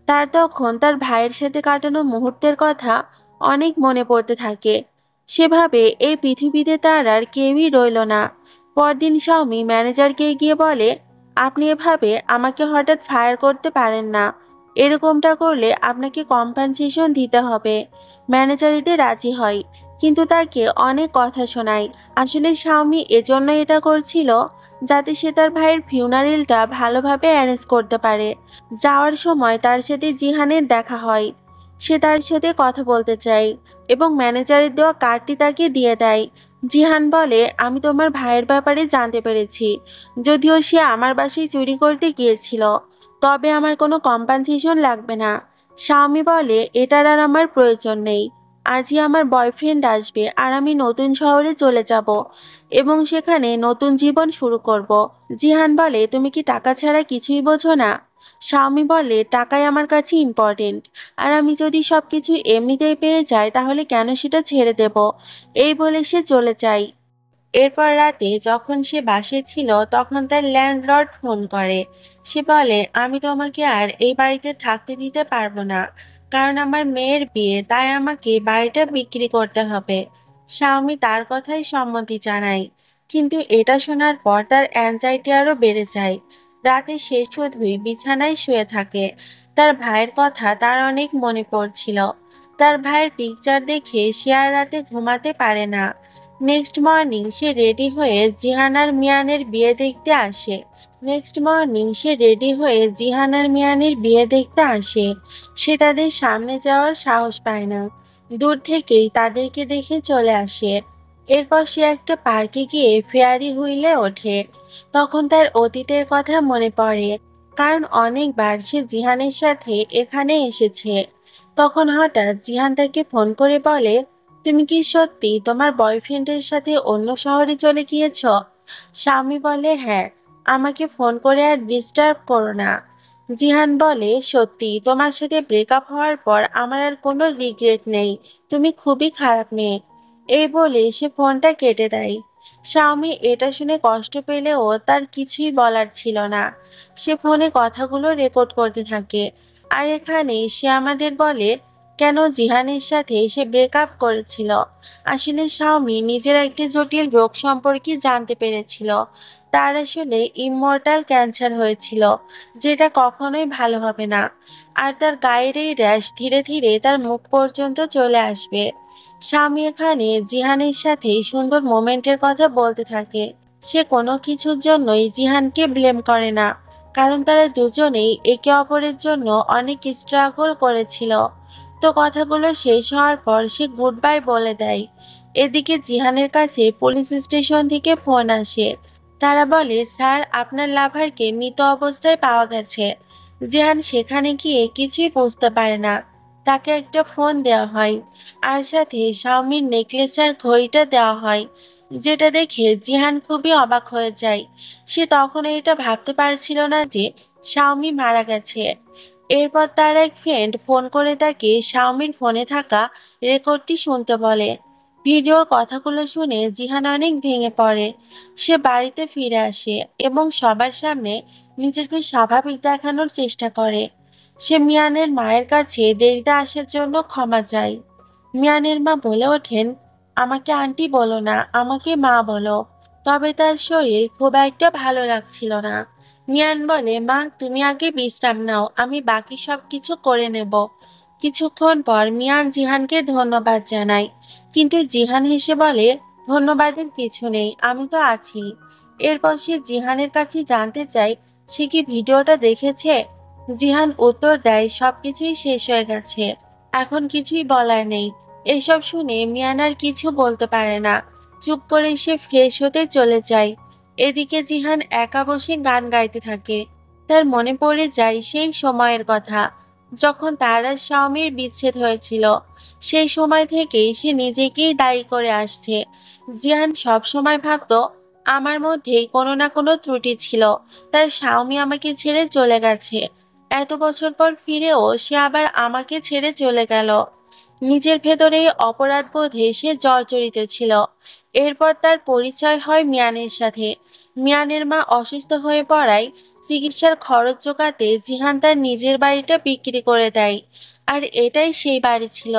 তার তখন তার ভাইয়ের সাথে কাটানো মুহূর্তের কথা অনেক মনে পড়তে থাকে। সে ভাবে এই পৃথিবীতে তার আর কেউই রইল না। পরদিন শাওমি ম্যানেজারকে গিয়ে বলে, আপনি এভাবে আমাকে হঠাৎ ফায়ার করতে পারেন না, এরকমটা করলে আপনাকে কম্পেনসেশন দিতে হবে। ম্যানেজার এতে রাজি হয়, কিন্তু তাকে অনেক কথা শোনায়। আসলে শাওমি এজন্য এটা করছিল যাতে সে তার ভাইয়ের ফিউনারেলটা ভালোভাবে অ্যারেঞ্জ করতে পারে। যাওয়ার সময় তার সাথে জিহানের দেখা হয়। সে তার সাথে কথা বলতে চায় এবং ম্যানেজারের দেওয়া কার্ডটি তাকে দিয়ে দেয়। জিহান বলে, আমি তোমার ভাইয়ের ব্যাপারে জানতে পেরেছি, যদিও সে আমার বাসায় চুরি করতে গিয়েছিল, তবে আমার কোনো কম্পেনসেশন লাগবে না। শাওমি বলে, এটার আর আমার প্রয়োজন নেই। আজই আমার বয়ফ্রেন্ড আসবে আর আমি নতুন শহরে চলে যাব এবং সেখানে নতুন জীবন শুরু করব। জিহান বলে, তুমি কি টাকা ছাড়া কিছুই বোঝো না? শাওমি বলে, টাকাই আমার কাছে ইম্পর্টেন্ট, আর আমি যদি সবকিছু এমনিতেই পেয়ে যাই তাহলে কেন সেটা ছেড়ে দেব? এই বলে সে চলে যায়। এরপর রাতে যখন সে বাসায় ছিল তখন তার ল্যান্ডলর্ড ফোন করে। সে বলে, আমি তোমাকে আর এই বাড়িতে থাকতে দিতে পারবো না, কারণ আমার মেয়ের বিয়ে, তাই আমাকে বাড়িটা বিক্রি করতে হবে। শাওমি তার কথায় সম্মতি জানায়, কিন্তু এটা শোনার পর তার অ্যাংজাইটি আরো বেড়ে যায়। রাতে সে শুধুই বিছানায় শুয়ে থাকে। তার ভাইয়ের কথা তার অনেক মনে পড়ছিল। তার ভাইয়ের পিকচার দেখে সে আর রাতে ঘুমাতে পারে না। নেক্সট মর্নিং সে রেডি হয়ে জিহানার বিয়ে দেখতে আসে। সে তাদের সামনে যাওয়ার সাহস পায় না, দূর থেকেই তাদেরকে দেখে চলে আসে। এরপর সে একটা পার্কে গিয়ে ফেয়ারি হুইলে ওঠে। তখন তার অতীতের কথা মনে পড়ে। কারণ অনেকবার সে জিহানের সাথে এখানে এসেছে। তখন হঠাৎ জিহান তাকে ফোন করে বলে, তুমি কি সত্যি তোমার বয়ফ্রেন্ডের সাথে অন্য শহরে চলে গিয়েছ? স্বামী বলে, হ্যাঁ, আমাকে ফোন করে আর ডিস্টার্ব করো না। জিহান বলে, সত্যি তোমার সাথে ব্রেকআপ হওয়ার পর আমার আর কোনো রিগ্রেট নেই, তুমি খুবই খারাপ মেয়ে। এই বলে সে ফোনটা কেটে দেয়। স্বামী এটা শুনে কষ্ট পেলেও তার কিছুই বলার ছিল না। সে ফোনে কথাগুলো রেকর্ড করতে থাকে। আর এখানে সে আমাদের বলে কেন জিহানের সাথে সে ব্রেকআপ করেছিল। আসলে স্বামী নিজের একটি জটিল রোগ সম্পর্কে জানতে পেরেছিল। তার আসলে ইমমর্টাল ক্যান্সার হয়েছিল, যেটা কখনোই ভালো হবে না। আর তার গায়ের এই র্যাশ ধীরে ধীরে তার মুখ পর্যন্ত চলে আসবে। স্বামী এখানে জিহানের সাথে সুন্দর মোমেন্টের কথা বলতে থাকে। সে কোনো কিছুর জন্যই জিহানকে ব্লেম করে না, কারণ তারা দুজনেই একে অপরের জন্য অনেক স্ট্রাগল করেছিল। তো কথাগুলো শেষ হওয়ার পর সে গুড বাই বলে দেয়। এদিকে জিহানের কাছে পুলিশ স্টেশন থেকে ফোন আসে। তারা বলে, স্যার, আপনার লাভারকে মৃত অবস্থায় পাওয়া গেছে। জিহান সেখানে গিয়ে কিছুই বুঝতে পারে না। তাকে একটা ফোন দেওয়া হয়, আর সাথে শাওমির নেকলেস আর ঘড়িটা দেওয়া হয়, যেটা দেখে জিহান খুবই অবাক হয়ে যায়। সে তখন এটা ভাবতে পারছিল না যে শাওমি মারা গেছে। এরপর তার এক ফ্রেন্ড ফোন করে তাকে শাওমির ফোনে থাকা রেকর্ডটি শুনতে বলে। ভিডিওর কথাগুলো শুনে জিহান অনেক ভেঙে পড়ে। সে বাড়িতে ফিরে আসে এবং সবার সামনে নিজেকে স্বাভাবিক দেখানোর চেষ্টা করে। সে মিয়ানের মায়ের কাছে দেরিতে আসার জন্য ক্ষমা চায়। মিয়ানের মা বলে ওঠেন, আমাকে আন্টি বলো না, আমাকে মা বলো। তবে তার শরীর খুব একটা ভালো লাগছিল না। মিয়ান বলে, মা, তুমি আগে বিশ্রাম নাও, আমি বাকি সব কিছু করে নেব। কিছুক্ষণ পর মিয়ান জিহানকে ধন্যবাদ জানায়, কিন্তু জিহান হেসে বলে, ধন্যবাদের কিছু নেই, আমি তো আছি। এরপর সে জিহানের কাছে জানতে চায় সে কি ভিডিওটা দেখেছে। জিহান উত্তর দেয়, সবকিছুই শেষ হয়ে গেছে, এখন কিছুই বলার নেই। এসব শুনে মিয়ান আর কিছু বলতে পারে না, চুপ করে সে ফ্রেশ হতে চলে যায়। এদিকে জিহান একা বসে গান গাইতে থাকে। তার মনে পড়ে যায় সেই সময়ের কথা, যখন তার আর স্বামীর বিচ্ছেদ হয়েছিল। সেই সময় থেকেই সে নিজেকেই দায়ী করে আসছে। জিহান সব সময় ভাবতো, আমার মধ্যেই কোনো না কোনো ত্রুটি ছিল, তার স্বামী আমাকে ছেড়ে চলে গেছে। এত বছর পর ফিরেও সে আবার আমাকে ছেড়ে চলে গেল। নিজের ভেতরে অপরাধ বোধে সে জর্জরিত ছিল। এরপর তার পরিচয় হয় মিয়ানের সাথে। মিয়ানের মা অসুস্থ হয়ে পড়ায় চিকিৎসার খরচ জোগাতে জিহান তার নিজের বাড়িটা বিক্রি করে দেয়। আর এটাই সেই বাড়ি ছিল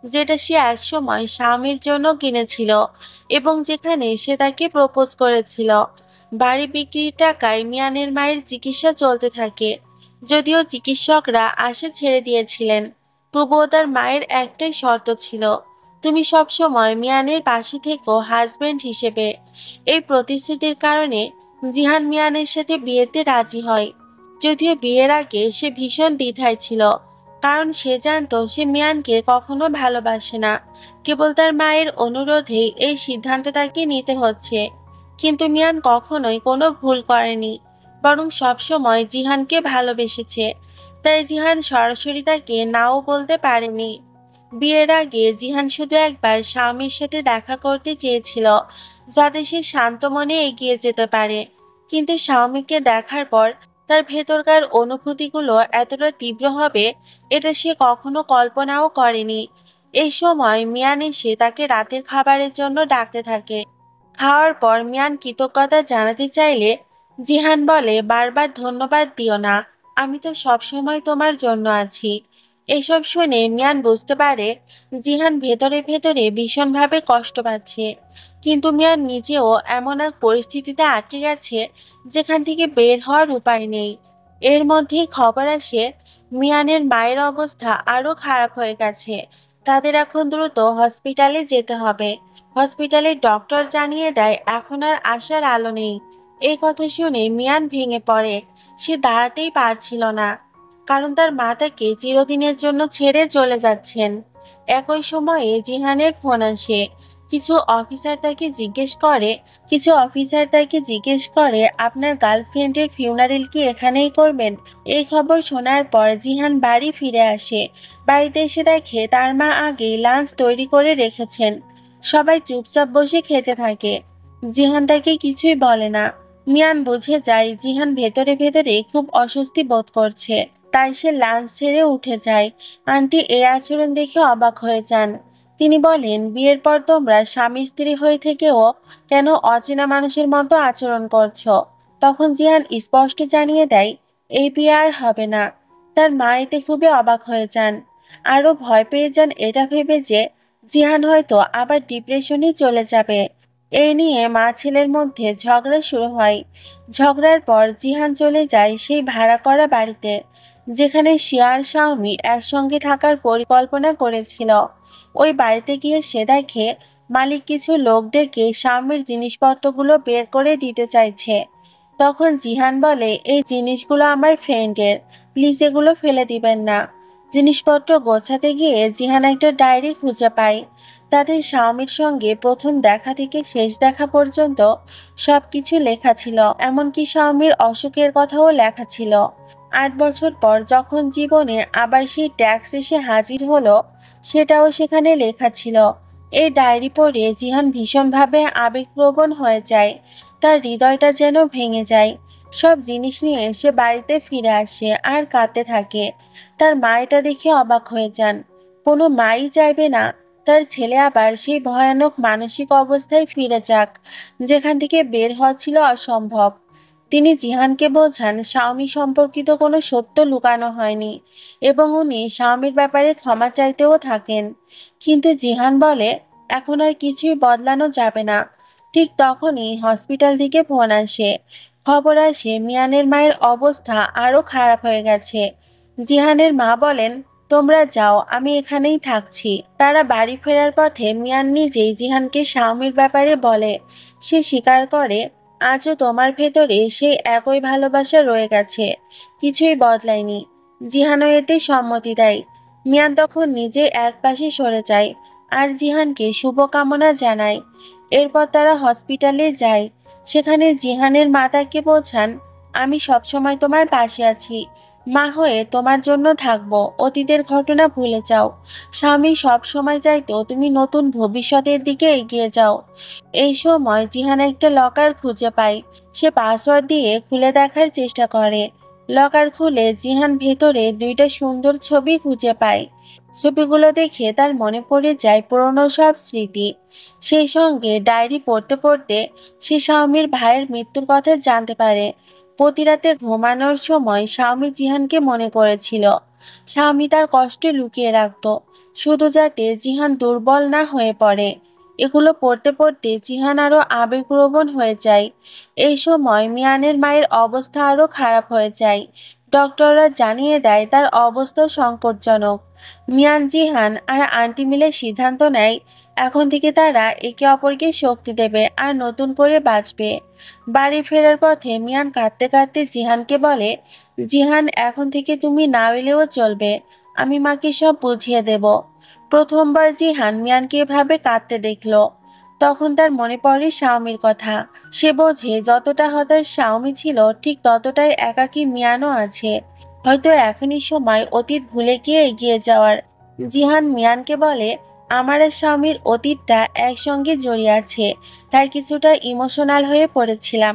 যেটা সে একসময় স্বামীর জন্য কিনেছিল এবং যেখানে সে তাকে প্রপোজ করেছিল। বাড়ি বিক্রির টাকায় মিয়ানের মায়ের চিকিৎসা চলতে থাকে। যদিও চিকিৎসকরা আশা ছেড়ে দিয়েছিলেন, তবুও তার মায়ের একটাই শর্ত ছিল, তুমি সবসময় মিয়ানের পাশে থেকো হাজবেন্ড হিসেবে। এই প্রতিশ্রুতির কারণে জিহান মিয়ানের সাথে বিয়েতে রাজি হয়। যদিও বিয়ের আগে সে ভীষণ দ্বিধায় ছিল, কারণ সে জানতো সে মিয়ানকে কখনো ভালোবাসে না। কেবল তার মায়ের অনুরোধেই এই সিদ্ধান্ত তাকে নিতে হচ্ছে। কিন্তু মিয়ান কখনোই কোনো ভুল করেনি, বরং সবসময় জিহানকে ভালোবেসেছে। তাই জিহান সরাসরি তাকে নাও বলতে পারেনি। বিয়ের আগে জিহান শুধু একবার স্বামীর সাথে দেখা করতে চেয়েছিল, যাতে সে শান্ত মনে এগিয়ে যেতে পারে। কিন্তু স্বামীকে দেখার পর তার ভেতরকার অনুভূতিগুলো এতটা তীব্র হবে, এটা সে কখনো কল্পনাও করেনি। এই সময় মিয়ান এসে তাকে রাতের খাবারের জন্য ডাকতে থাকে। খাওয়ার পর মিয়ান কৃতজ্ঞতা জানাতে চাইলে জিহান বলে, বারবার ধন্যবাদ দিও না, আমি তো সবসময় তোমার জন্য আছি। এসব শুনে মিয়ান বুঝতে পারে জিহান ভেতরে ভেতরে ভীষণভাবে কষ্ট পাচ্ছে। কিন্তু মিয়ান নিজেও এমন এক পরিস্থিতিতে আটকে গেছে যেখান থেকে বের হওয়ার উপায় নেই। এর মধ্যেই খবর আসে মিয়ানের মায়ের অবস্থা আরো খারাপ হয়ে গেছে। তাদের এখন দ্রুত হসপিটালে যেতে হবে। হসপিটালের ডক্টর জানিয়ে দেয় এখন আর আসার আলো নেই। এই কথা শুনে মিয়ান ভেঙে পড়ে। সে দাঁড়াতেই পারছিল না, কারণ তার মা তাকে চিরদিনের জন্য ছেড়ে চলে যাচ্ছেন। একই সময়ে জিহানের ফোন আসে। কিছু অফিসার তাকে জিজ্ঞেস করে কিছু অফিসার তাকে জিজ্ঞেস করে, আপনার গার্লফ্রেন্ডের ফিউনারেল কি এখানেই করবেন? এই খবর শোনার পর জিহান বাড়ি ফিরে আসে। বাড়িতে এসে দেখে তার মা আগেই লাঞ্চ তৈরি করে রেখেছেন। সবাই চুপচাপ বসে খেতে থাকে। জিহান তাকে কিছুই বলে না। মিয়ান বুঝে যায় জিহান ভেতরে ভেতরে খুব অস্বস্তি বোধ করছে, তাই সে লাঞ্চ ছেড়ে উঠে যায়। আন্টি এই আচরণ দেখে অবাক হয়ে যান। তিনি বলেন, বিয়ের পর তোমরা স্বামী স্ত্রী হয়ে থেকেও কেন অচেনা মানুষের মতো আচরণ করছো? তখন জিহান স্পষ্ট জানিয়ে দেয়, এই বিয়ে আর হবে না। তার মা এতে খুবই অবাক হয়ে যান, আরো ভয় পেয়ে যান এটা ভেবে যে জিহান হয়তো আবার ডিপ্রেশনে চলে যাবে। এই নিয়ে মা ছেলের মধ্যে ঝগড়া শুরু হয়। ঝগড়ার পর জিহান চলে যায় সেই ভাড়া করা বাড়িতে, যেখানে শিয়ার শাওমি একসঙ্গে থাকার পরিকল্পনা করেছিল। ওই বাড়িতে গিয়ে সে দেখে মালিক কিছু লোক ডেকে স্বামীর জিনিসপত্রগুলো বের করে দিতে চাইছে। তখন জিহান বলে, এই জিনিসগুলো আমার ফ্রেন্ডের, প্লিজ এগুলো ফেলে দিবেন না। জিনিসপত্র গোছাতে গিয়ে জিহান একটা ডায়েরি খুঁজে পায়। তাতে স্বামীর সঙ্গে প্রথম দেখা থেকে শেষ দেখা পর্যন্ত সবকিছু লেখা ছিল, এমনকি স্বামীর অসুখের কথাও লেখা ছিল। 8 বছর পর যখন জীবনে আবার সেই ট্যাক্স এসে হাজির হলো, সেটাও সেখানে লেখা ছিল। এই ডায়েরি পড়ে জিহান ভীষণভাবে আবেগপ্রবণ হয়ে যায়। তার হৃদয়টা যেন ভেঙে যায়। সব জিনিস নিয়ে সে বাড়িতে ফিরে আসে আর কাঁদতে থাকে। তার মা এটা দেখে অবাক হয়ে যান। কোনো মাই চাইবে না তার ছেলে আবার সেই ভয়ানক মানসিক অবস্থায় ফিরে যাক, যেখান থেকে বের হওয়া ছিল অসম্ভব। তিনি জিহানকে বোঝান স্বামী সম্পর্কিত কোনো সত্য লুকানো হয়নি এবং উনি স্বামীর ব্যাপারে ক্ষমা চাইতেও থাকেন। কিন্তু জিহান বলে, এখন আর কিছুই বদলানো যাবে না। ঠিক তখনই হসপিটাল থেকে ফোন আসে। খবর আসে মিয়ানের মায়ের অবস্থা আরো খারাপ হয়ে গেছে। জিহানের মা বলেন, তোমরা যাও, আমি এখানেই থাকছি। তারা বাড়ি ফেরার পথে মিয়ান নিজেই জিহানকে স্বামীর ব্যাপারে বলে। সে স্বীকার করে, আজও তোমার ভেতরে সেই একই ভালোবাসা রয়ে গেছে, কিছুই বদলায়নি। জিহানও এতে সম্মতি দেয়। মিয়ান তখন নিজে একপাশে সরে যায় আর জিহানকে শুভকামনা জানায়। এরপর তারা হসপিটালে যায়। সেখানে জিহানের মা তাকে বোঝান, আমি সবসময় তোমার পাশে আছি, মা হয়ে তোমার জন্য থাকবো, অতীতের ঘটনা ভুলে যাও। স্বামী সব সময় চাইতো তুমি নতুন ভবিষ্যতের দিকে এগিয়ে যাও। এই সময় জিহান একটা লকার খুঁজে পায়। সে পাসওয়ার্ড দিয়ে খুলে দেখার চেষ্টা করে। লকার খুলে জিহান ভেতরে দুইটা সুন্দর ছবি খুঁজে পায়। ছবিগুলো দেখে তার মনে পড়ে যায় পুরনো সব স্মৃতি। সেই সঙ্গে ডায়েরি পড়তে পড়তে সে স্বামীর ভাইয়ের মৃত্যুর কথা জানতে পারে। প্রতি রাতে ঘুমানোর সময় স্বামী জিহানকে মনে করেছিল। স্বামী তার কষ্ট লুকিয়ে রাখত, শুধু যাতে জিহান দুর্বল না হয়ে পড়ে। এগুলো পড়তে পড়তে জিহান আরো আবেগপ্রবণ হয়ে যায়। এই সময় মিয়ানের মায়ের অবস্থা আরো খারাপ হয়ে যায়। ডক্টররা জানিয়ে দেয় তার অবস্থা সংকটজনক। মিয়ান, জিহান আর আন্টি মিলে সিদ্ধান্ত নেয় এখন থেকে তারা একে অপরকে শক্তি দেবে আর নতুন করে বাঁচবে। বাড়ি ফেরার পথে মিয়ান কাঁদতে কাঁদতে জিহানকে বলে, জিহান, এখন থেকে তুমি না এলেও চলবে, আমি মাকে সব বুঝিয়ে দেব। প্রথমবার জিহান মিয়ানকে এভাবে কাঁদতে দেখলো, তখন তার মনে পড়ে শাওমির কথা। সে বোঝে যতটা হতাশ শাওমি ছিল, ঠিক ততটাই একাকী মিয়ানও আছে। হয়তো এখনই সময় অতীত ভুলে গিয়ে এগিয়ে যাওয়ার। জিহান মিয়ানকে বলে, আমার আর স্বামীর অতীতটা একসঙ্গে জড়িয়ে আছে, তাই কিছুটা ইমোশনাল হয়ে পড়েছিলাম।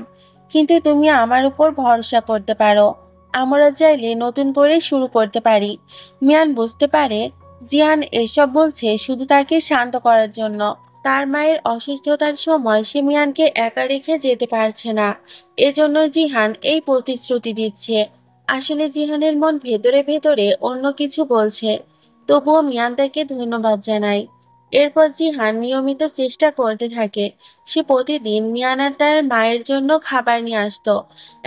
কিন্তু তুমি আমার উপর ভরসা করতে পারো, আমরা চাইলে নতুন করে শুরু করতে পারি। মিয়ান বুঝতে পারে জিহান এসব বলছে শুধু তাকে শান্ত করার জন্য। তার মায়ের অসুস্থতার সময় সে মিয়ানকে একা রেখে যেতে পারছে না, এজন্য জিহান এই প্রতিশ্রুতি দিচ্ছে। আসলে জিহানের মন ভেতরে ভেতরে অন্য কিছু বলছে, তবুও মিয়ান তাকে ধন্যবাদ জানায়। এরপর জিহান নিয়মিত চেষ্টা করতে থাকে। সে প্রতিদিন মিয়ান আর তার মায়ের জন্য খাবার নিয়ে আসতো।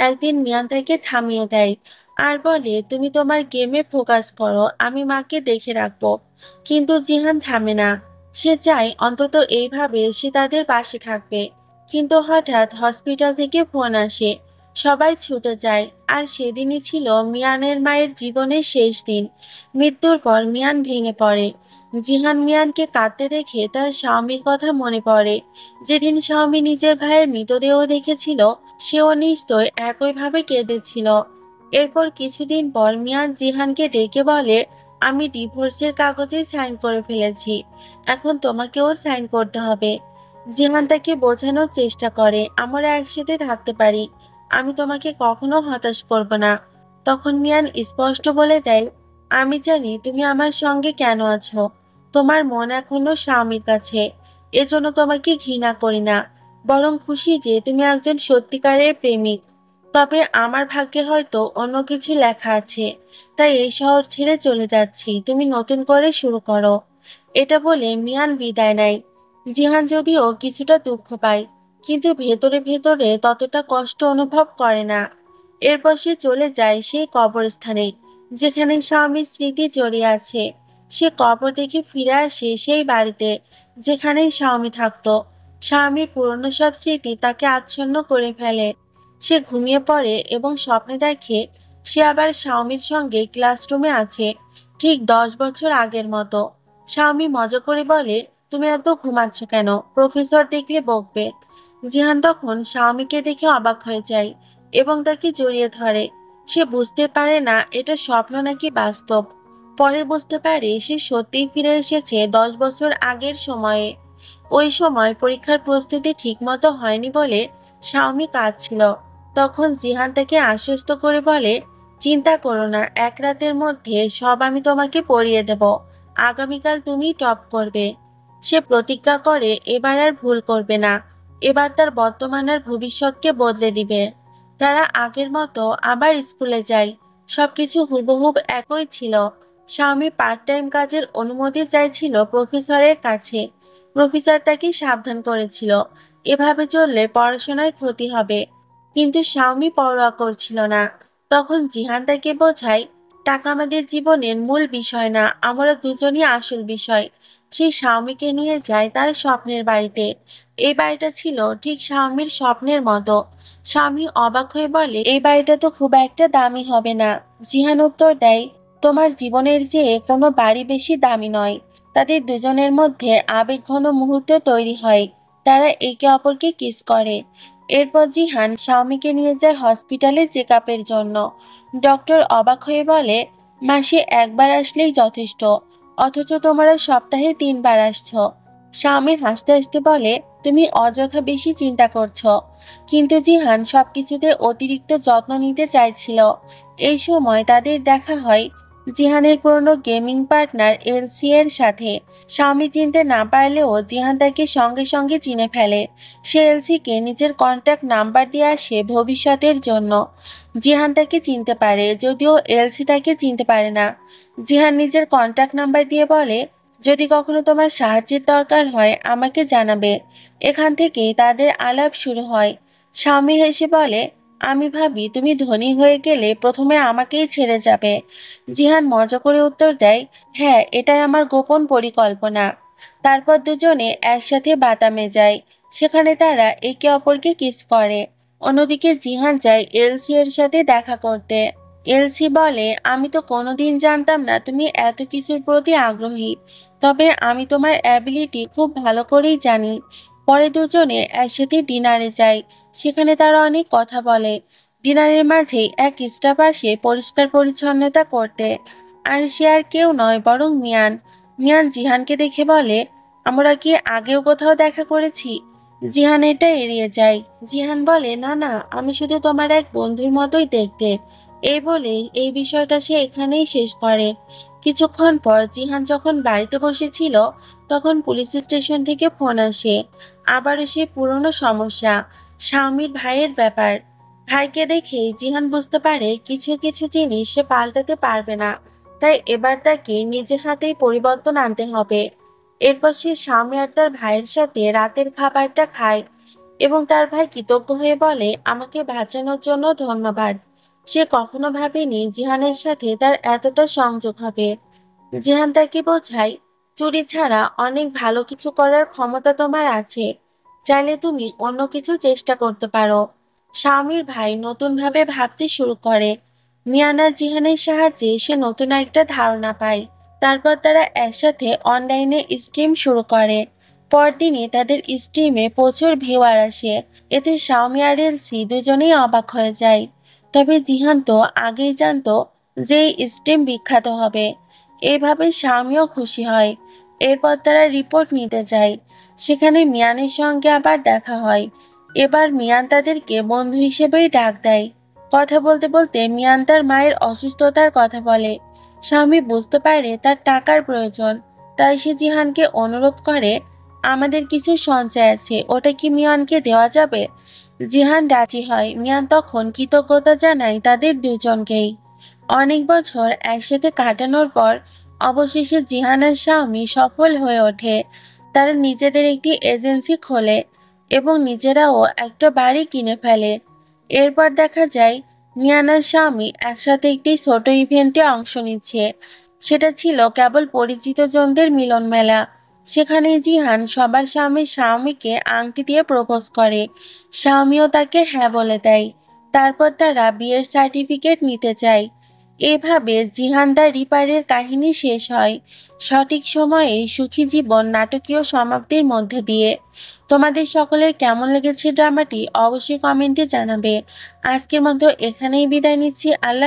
একদিন মিয়ান তাকে থামিয়ে দেয় আর বলে, তুমি তোমার গেমে ফোকাস করো, আমি মাকে দেখে রাখবো। কিন্তু জিহান থামে না। সে চায় অন্তত এইভাবে সে তাদের পাশে থাকবে। কিন্তু হঠাৎ হসপিটাল থেকে ফোন আসে। সবাই ছুটে যায় আর সেদিনই ছিল মিয়ানের মায়ের জীবনের শেষ দিন। মৃত্যুর পর মিয়ান ভেঙে পড়ে। জিহান মিয়ানকে কাঁদতে দেখে তার স্বামীর কথা মনে পড়ে। যেদিন স্বামী নিজের ভাইয়ের মৃতদেহ দেখেছিল, সেও নিশ্চয় একইভাবে কেঁদেছিল। এরপর কিছুদিন পর মিয়ান জিহানকে ডেকে বলে, আমি ডিভোর্সের কাগজে সাইন করে ফেলেছি, এখন তোমাকেও সাইন করতে হবে। জিহান তাকে বোঝানোর চেষ্টা করে, আমরা একসাথে থাকতে পারি, আমি তোমাকে কখনো হতাশ করব না। তখন মিয়ান স্পষ্ট বলে দেয়, আমি জানি তুমি আমার সঙ্গে কেন আছো, তোমার মন এখনো স্বামীর কাছে, এজন্য তোমাকে ঘৃণা করি না, বরং খুশি যে তুমি একজন সত্যিকারের প্রেমিক। তবে আমার ভাগ্যে হয়তো অন্য কিছু লেখা আছে, তাই এই শহর ছেড়ে চলে যাচ্ছি, তুমি নতুন করে শুরু করো। এটা বলে মিয়ান বিদায় নেয়। জিহান যদিও কিছুটা দুঃখ পায়, কিন্তু ভেতরে ভেতরে ততটা কষ্ট অনুভব করে না। এরপর সে চলে যায় সেই কবরস্থানে যেখানে স্বামীর স্মৃতি জড়িয়ে আছে। সে কবর দেখে ফিরে আসে সেই বাড়িতে যেখানে স্বামী থাকতো। স্বামীর পুরনো সব স্মৃতি তাকে আচ্ছন্ন করে ফেলে। সে ঘুমিয়ে পড়ে এবং স্বপ্নে দেখে সে আবার স্বামীর সঙ্গে ক্লাসরুমে আছে, ঠিক 10 বছর আগের মতো। স্বামী মজা করে বলে, তুমি এত ঘুমাচ্ছ কেন, প্রফেসর দেখলে বকবে। জিহান তখন স্বামীকে দেখে অবাক হয়ে যায় এবং তাকে জড়িয়ে ধরে। সে বুঝতে পারে না এটা স্বপ্ন নাকি বাস্তব। পরে বুঝতে পারে সে সত্যিই ফিরে এসেছে 10 বছর আগের সময়ে। ওই সময় পরীক্ষার প্রস্তুতি ঠিকমতো হয়নি বলে স্বামী কাঁদছিল। তখন জিহান তাকে আশ্বস্ত করে বলে, চিন্তা করো না, এক রাতের মধ্যে সব আমি তোমাকে পড়িয়ে দেব, আগামীকাল তুমি টপ করবে। সে প্রতিজ্ঞা করে এবার আর ভুল করবে না, এবার তার বর্তমান আর ভবিষ্যৎকে বদলে দিবে। তারা আগের মতো আবার স্কুলে যায়। সবকিছু হুবহুব একই ছিল। স্বামী পার্ট টাইম কাজের অনুমতি চাইছিল প্রফেসরের কাছে। প্রফেসর তাকে সাবধান করেছিল, এভাবে চললে পড়াশোনায় ক্ষতি হবে, কিন্তু স্বামী পরোয়া করছিল না। তখন জিহান তাকে বোঝায়, টাকা আমাদের জীবনের মূল বিষয় না, আমরা দুজনই আসল বিষয়। সেই স্বামীকে নিয়ে যায় তার স্বপ্নের বাড়িতে। এই বাড়িটা ছিল ঠিক স্বামীর স্বপ্নের মতো। স্বামী অবাক হয়ে বলে, এই বাড়িটা তো খুব একটা দামি হবে না। জিহান উত্তর দেয়, তোমার জীবনের চেয়ে কোনো বাড়ি বেশি দামি নয়। তাদের দুজনের মধ্যে আবেগঘন মুহূর্ত তৈরি হয়। তারা একে অপরকে কিস করে। এরপর জিহান স্বামীকে নিয়ে যায় হসপিটালে চেক আপের জন্য। ডক্টর অবাক হয়ে বলে, মাসে একবার আসলেই যথেষ্ট, অথচ তোমরা সপ্তাহে 3 বার আসছো। স্বামী হাসতে হাসতে বলে, তুমি অযথা বেশি চিন্তা করছো। কিন্তু জিহান সবকিছুতে অতিরিক্ত যত্ন নিতে চাইছিল। এই সময় তাদের দেখা হয় জিহানের পুরনো গেমিং পার্টনার এলসি এর সাথে। স্বামী চিনতে না পারলেও জিহান তাকে সঙ্গে সঙ্গে চিনে ফেলে। সে এলসিকে নিজের কন্ট্যাক্ট নাম্বার দিয়ে আসে ভবিষ্যতের জন্য। জিহান তাকে চিনতে পারে, যদিও এলসি তাকে চিনতে পারে না। জিহান নিজের কন্ট্যাক্ট নাম্বার দিয়ে বলে, যদি কখনো তোমার সাহায্যের দরকার হয় আমাকে জানাবে। এখান থেকে তাদের আলাপ শুরু হয়। স্বামী হেসে বলে, আমি ভাবি তুমি ধনী হয়ে গেলে প্রথমে আমাকেই ছেড়ে যাবে। জিহান মজা করে উত্তর দেয়, হ্যাঁ, এটাই আমার গোপন পরিকল্পনা। তারপর দুজনে একসাথে বাতামে যায়। সেখানে তারা একে অপরকে কিস করে। অন্যদিকে জিহান যায় এলসি এর সাথে দেখা করতে। এলসি বলে, আমি তো কোনোদিন জানতাম না তুমি এত কিছুর প্রতি আগ্রহী, তবে আমি তোমার অ্যাবিলিটি খুব ভালো করেই জানি। পরে দুজনে একসাথে ডিনারে যায়। সেখানে তারা অনেক কথা বলে। ডিনারের মাঝেই এক স্টাফ আসে পরিষ্কার পরিচ্ছন্নতা করতে। আর সে আর কেউ নয় বরং মিয়ান। মিয়ান জিহানকে দেখে বলে, আমরা কি আগেও কোথাও দেখা করেছি? জিহান এটা এড়িয়ে যায়। জিহান বলে, না না, আমি শুধু তোমার এক বন্ধুর মতোই দেখতে। এই বলেই এই বিষয়টা সে এখানেই শেষ করে। কিছুক্ষণ পর জিহান যখন বাড়িতে বসেছিল, তখন পুলিশ স্টেশন থেকে ফোন আসে। আবারও সে পুরনো সমস্যা, স্বামীর ভাইয়ের ব্যাপার। ভাইকে দেখে জিহান বুঝতে পারে কিছু কিছু জিনিস সে পাল্টাতে পারবে না, তাই এবার তাকে নিজের হাতেই পরিবর্তন আনতে হবে। এরপর সে স্বামী আর তার ভাইয়ের সাথে রাতের খাবারটা খায় এবং তার ভাই কৃতজ্ঞ হয়ে বলে, আমাকে বাঁচানোর জন্য ধন্যবাদ। সে কখনো ভাবেনি জিহানের সাথে তার এতটা সংযোগ হবে। জিহান তাকে বোঝায়, চুরি ছাড়া অনেক ভালো কিছু করার ক্ষমতা তোমার আছে, চাইলে তুমি অন্য কিছু চেষ্টা করতে পারো। স্বামীর ভাই নতুনভাবে ভাবতে শুরু করে। মিয়ানা জিহানের সাহায্যে সে নতুন একটা ধারণা পায়। তারপর তারা একসাথে অনলাইনে স্ট্রিম শুরু করে। পরদিনই তাদের স্ট্রিমে প্রচুর ভিউয়ার আসে। এতে শাওমি আর এলসি দুজনেই অবাক হয়ে যায়। তবে জিহান তো আগেই জানতো যে এই স্ট্রিম বিখ্যাত হবে। এভাবে শাওমিও খুশি হয়। এরপর তারা রিপোর্ট নিতে যায়। সেখানে মিয়ানের সঙ্গে আবার দেখা হয়। এবার মিয়ান তাদেরকে বন্ধু হিসেবেই ডাক দেয়। কথা বলতে বলতে মিয়ান তার মায়ের অসুস্থতার কথা বলে। স্বামী বুঝতে পারে তার টাকার প্রয়োজন, তাই সে জিহানকে অনুরোধ করে, আমাদের কিছু সঞ্চয় আছে, ওটা কি মিয়ানকে দেওয়া যাবে? জিহান রাজি হয়। মিয়ান তখন কৃতজ্ঞতা জানায় তাদের দুজনকেই। অনেক বছর একসাথে কাটানোর পর অবশেষে জিহান আর স্বামী সফল হয়ে ওঠে। তারা নিজেদের একটি এজেন্সি খোলে এবং নিজেরাও একটা বাড়ি কিনে ফেলে। এরপর দেখা যায় মিয়ান আর স্বামী একসাথে একটি ছোট ইভেন্টে অংশ নিচ্ছে। সেটা ছিল কেবল পরিচিত জনদের মিলন মেলা। সেখানে জিহান সবার সামনে স্বামীকে আংটি দিয়ে প্রপোজ করে। স্বামীও তাকে হ্যাঁ বলে দেয়। তারপর তারা বিয়ের সার্টিফিকেট নিতে চায়। এভাবে জিহান দা রিপারের কাহিনী শেষ হয়, সঠিক সময়ে সুখী জীবন নাটকীয় সমাপ্তির মধ্য দিয়ে। তোমাদের সকলের কেমন লেগেছে ড্রামাটি অবশ্যই কমেন্টে জানাবে। আজকের মতো এখানেই বিদায় নিচ্ছি। আল্লাহ